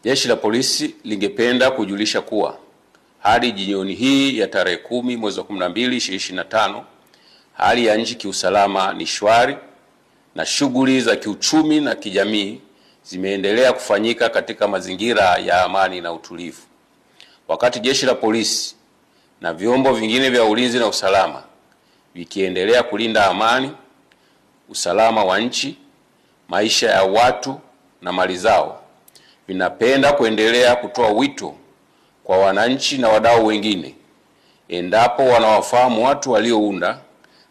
Jeshi la Polisi lingependa kujulisha kuwa hadi jioni hii ya tarehe 10 mwezi wa 12 2025, hali ya nchi kiusalama ni shwari na shughuli za kiuchumi na kijamii zimeendelea kufanyika katika mazingira ya amani na utulivu. Wakati Jeshi la Polisi na vyombo vingine vya ulinzi na usalama vikiendelea kulinda amani, usalama wa nchi, maisha ya watu na mali zao, vinapenda kuendelea kutoa wito kwa wananchi na wadau wengine, endapo wanawafahamu watu waliounda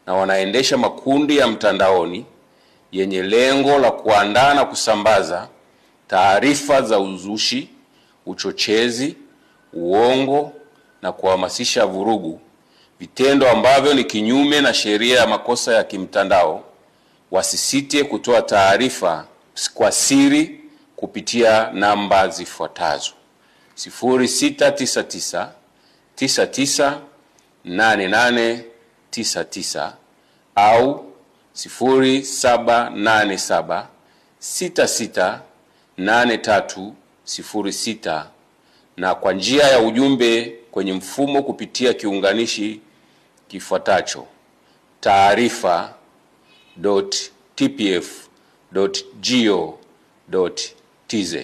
na wanaendesha makundi ya mtandaoni yenye lengo la kuandaa na kusambaza taarifa za uzushi, uchochezi, uongo na kuhamasisha vurugu, vitendo ambavyo ni kinyume na sheria ya makosa ya kimtandao, wasisite kutoa taarifa kwa siri kupitia namba zifuatazo: 0699 99 8899 au 0787 66 8306, na kwa njia ya ujumbe kwenye mfumo kupitia kiunganishi kifuatacho: taarifa.tpf.go.tz.